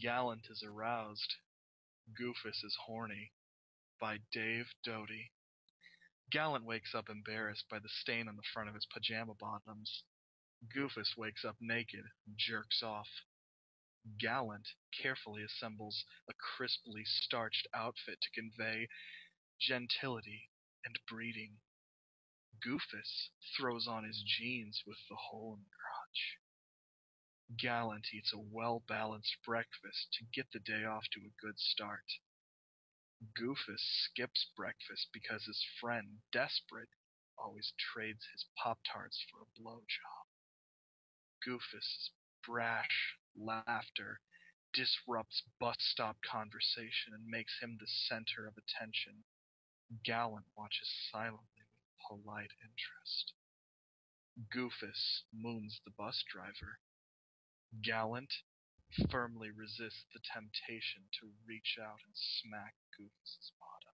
Gallant is aroused. Goofus is horny. By Dave Doty. Gallant wakes up embarrassed by the stain on the front of his pajama bottoms. Goofus wakes up naked and jerks off. Gallant carefully assembles a crisply starched outfit to convey gentility and breeding. Goofus throws on his jeans with the hole in the crotch. Gallant eats a well-balanced breakfast to get the day off to a good start. Goofus skips breakfast because his friend, desperate, always trades his Pop-Tarts for a blowjob. Goofus' brash laughter disrupts bus stop conversation and makes him the center of attention. Gallant watches silently with polite interest. Goofus moons the bus driver. Gallant firmly resists the temptation to reach out and smack Goofus' bottom.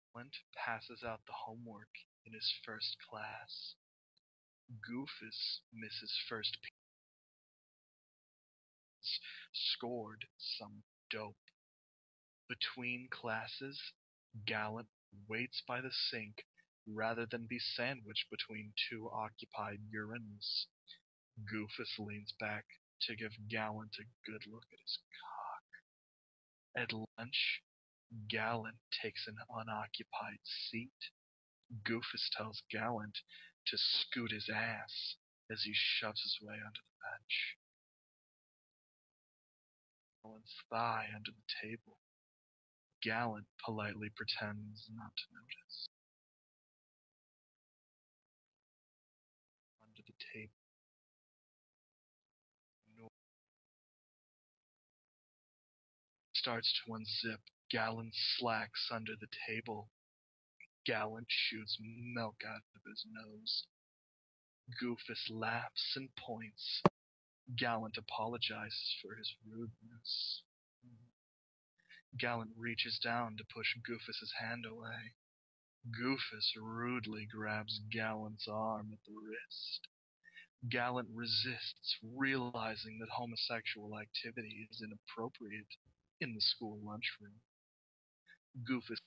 Gallant passes out the homework in his first class. Goofus misses first period. Scored some dope. Between classes, Gallant waits by the sink rather than be sandwiched between two occupied urinals. Goofus leans back to give Gallant a good look at his cock. At lunch, Gallant takes an unoccupied seat. Goofus tells Gallant to scoot his ass as he shoves his way onto the bench. Gallant's thigh under the table. Gallant politely pretends not to notice. Under the table. Starts to unzip Gallant's slacks under the table. Gallant shoots milk out of his nose. Goofus laughs and points. Gallant apologizes for his rudeness. Gallant reaches down to push Goofus's hand away. Goofus rudely grabs Gallant's arm at the wrist. Gallant resists, realizing that homosexual activity is inappropriate in the school lunchroom. Goofus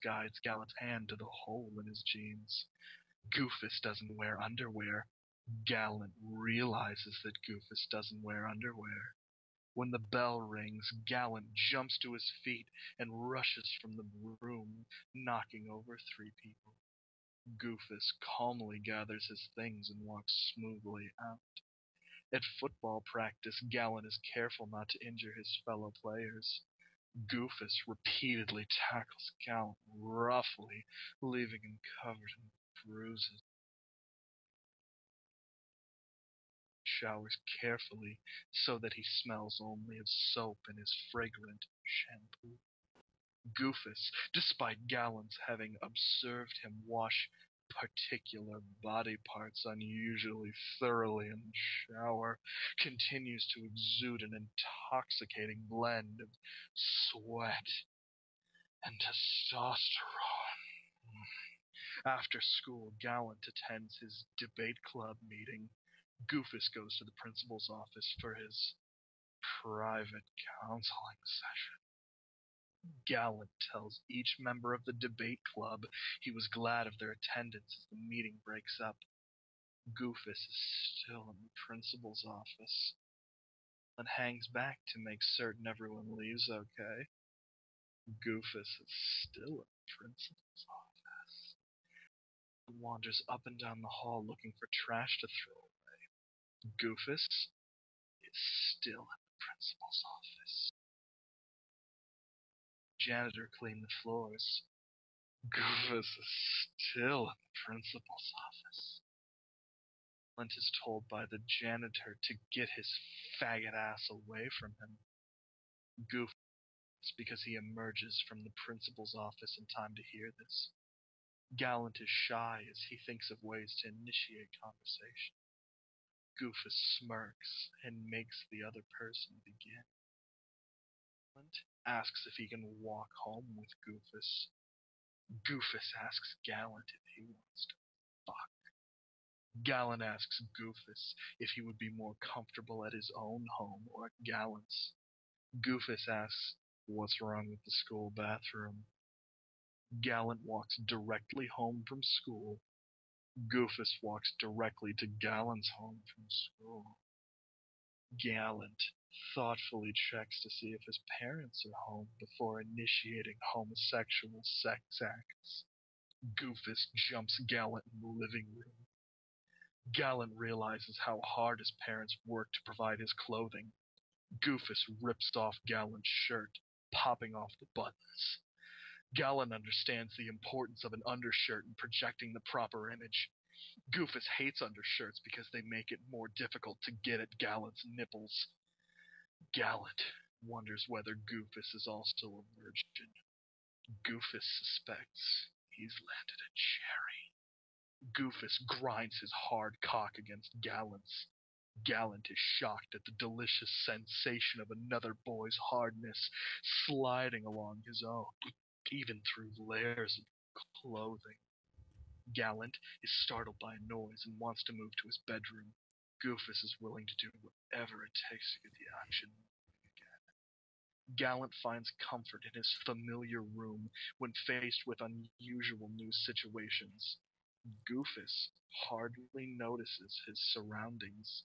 guides Gallant's hand to the hole in his jeans. Goofus doesn't wear underwear. Gallant realizes that Goofus doesn't wear underwear. When the bell rings, Gallant jumps to his feet and rushes from the room, knocking over 3 people. Goofus calmly gathers his things and walks smoothly out. At football practice, Gallant is careful not to injure his fellow players. Goofus repeatedly tackles Gallant roughly, leaving him covered in bruises. Showers carefully so that he smells only of soap and his fragrant shampoo. Goofus, despite Gallant's having observed him wash particular body parts unusually thoroughly in the shower, continues to exude an intoxicating blend of sweat and testosterone. After school, Gallant attends his debate club meeting. Goofus goes to the principal's office for his private counseling session. Gallant tells each member of the debate club he was glad of their attendance as the meeting breaks up. Goofus is still in the principal's office and hangs back to make certain everyone leaves okay. Goofus is still in the principal's office. He wanders up and down the hall looking for trash to throw away. Goofus is still in the principal's office. Janitor cleaned the floors. Goofus is still in the principal's office. Gallant is told by the janitor to get his faggot ass away from him. Goofus because he emerges from the principal's office in time to hear this. Gallant is shy as he thinks of ways to initiate conversation. Goofus smirks and makes the other person begin. Gallant asks if he can walk home with Goofus. Goofus asks Gallant if he wants to fuck. Gallant asks Goofus if he would be more comfortable at his own home or at Gallant's. Goofus asks what's wrong with the school bathroom. Gallant walks directly home from school. Goofus walks directly to Gallant's home from school. Gallant thoughtfully checks to see if his parents are home before initiating homosexual sex acts. Goofus jumps Gallant in the living room. Gallant realizes how hard his parents worked to provide his clothing. Goofus rips off Gallant's shirt, popping off the buttons. Gallant understands the importance of an undershirt in projecting the proper image. Goofus hates undershirts because they make it more difficult to get at Gallant's nipples. Gallant wonders whether Goofus is also a virgin. Goofus suspects he's landed a cherry. Goofus grinds his hard cock against Gallant's. Gallant is shocked at the delicious sensation of another boy's hardness sliding along his own, even through layers of clothing. Gallant is startled by a noise and wants to move to his bedroom. Goofus is willing to do whatever it takes to get the action moving again. Gallant finds comfort in his familiar room when faced with unusual new situations. Goofus hardly notices his surroundings.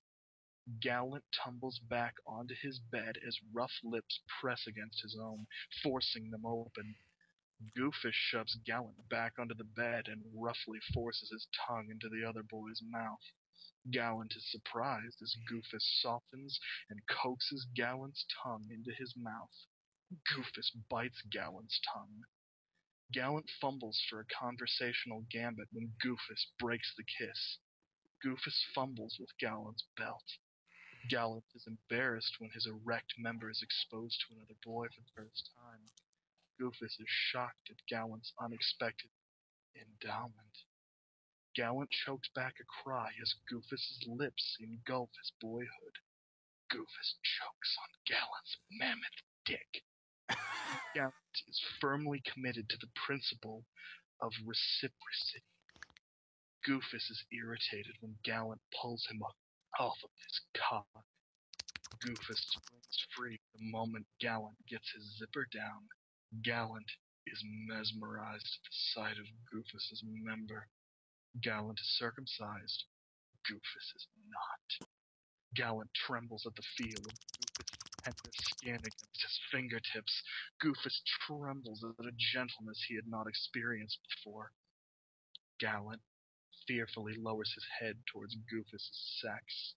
Gallant tumbles back onto his bed as rough lips press against his own, forcing them open. Goofus shoves Gallant back onto the bed and roughly forces his tongue into the other boy's mouth. Gallant is surprised as Goofus softens and coaxes Gallant's tongue into his mouth. Goofus bites Gallant's tongue. Gallant fumbles for a conversational gambit when Goofus breaks the kiss. Goofus fumbles with Gallant's belt. Gallant is embarrassed when his erect member is exposed to another boy for the first time. Goofus is shocked at Gallant's unexpected endowment. Gallant chokes back a cry as Goofus's lips engulf his boyhood. Goofus chokes on Gallant's mammoth dick. Gallant is firmly committed to the principle of reciprocity. Goofus is irritated when Gallant pulls him off of his cock. Goofus springs free the moment Gallant gets his zipper down. Gallant is mesmerized at the sight of Goofus's member. Gallant is circumcised. Goofus is not. Gallant trembles at the feel of Goofus's tender skin against his fingertips. Goofus trembles at a gentleness he had not experienced before. Gallant fearfully lowers his head towards Goofus's sex.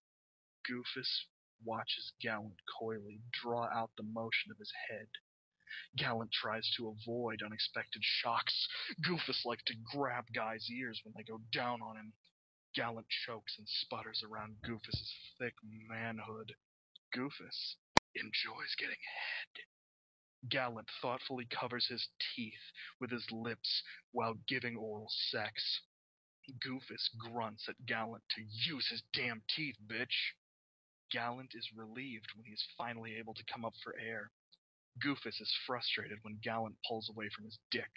Goofus watches Gallant coyly draw out the motion of his head. Gallant tries to avoid unexpected shocks. Goofus likes to grab guys' ears when they go down on him. Gallant chokes and sputters around Goofus's thick manhood. Goofus enjoys getting head. Gallant thoughtfully covers his teeth with his lips while giving oral sex. Goofus grunts at Gallant to use his damn teeth, bitch. Gallant is relieved when he is finally able to come up for air. Goofus is frustrated when Gallant pulls away from his dick.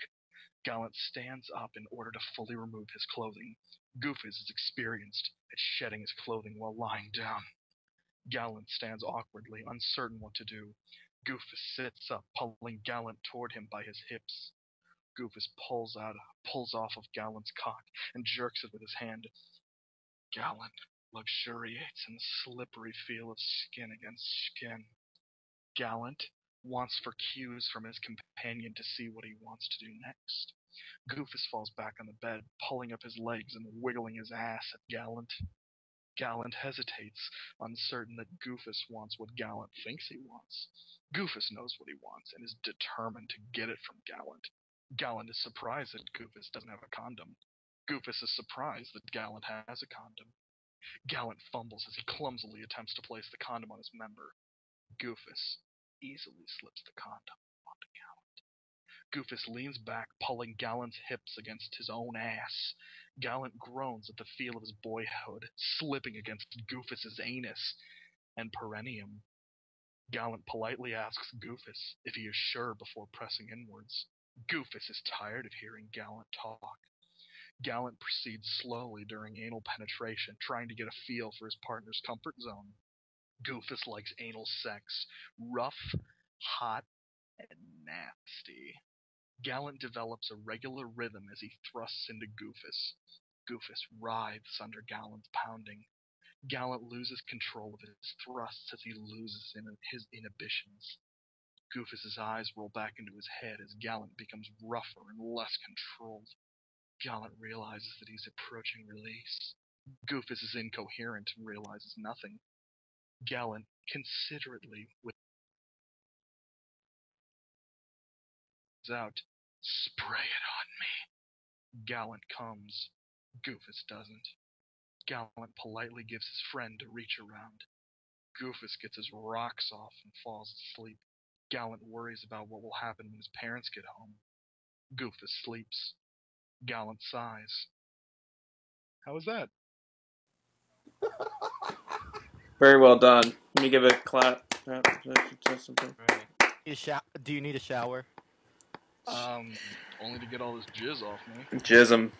Gallant stands up in order to fully remove his clothing. Goofus is experienced at shedding his clothing while lying down. Gallant stands awkwardly, uncertain what to do. Goofus sits up, pulling Gallant toward him by his hips. Goofus pulls off of Gallant's cock and jerks it with his hand. Gallant luxuriates in the slippery feel of skin against skin. Gallant wants for cues from his companion to see what he wants to do next. Goofus falls back on the bed, pulling up his legs and wiggling his ass at Gallant. Gallant hesitates, uncertain that Goofus wants what Gallant thinks he wants. Goofus knows what he wants and is determined to get it from Gallant. Gallant is surprised that Goofus doesn't have a condom. Goofus is surprised that Gallant has a condom. Gallant fumbles as he clumsily attempts to place the condom on his member. Goofus easily slips the condom onto Gallant. Goofus leans back, pulling Gallant's hips against his own ass. Gallant groans at the feel of his boyhood slipping against Goofus's anus and perineum. Gallant politely asks Goofus if he is sure before pressing inwards. Goofus is tired of hearing Gallant talk. Gallant proceeds slowly during anal penetration, trying to get a feel for his partner's comfort zone. Goofus likes anal sex, rough, hot, and nasty. Gallant develops a regular rhythm as he thrusts into Goofus. Goofus writhes under Gallant's pounding. Gallant loses control of his thrusts as he loses his inhibitions. Goofus's eyes roll back into his head as Gallant becomes rougher and less controlled. Gallant realizes that he's approaching release. Goofus is incoherent and realizes nothing. Gallant considerately whips out, "Spray it on me." Gallant comes. Goofus doesn't. Gallant politely gives his friend a reach around. Goofus gets his rocks off and falls asleep. Gallant worries about what will happen when his parents get home. Goofus sleeps. Gallant sighs. How was that? Very well done. Let me give it a clap. Something. Do you need a shower? Only to get all this jizz off me. Jism.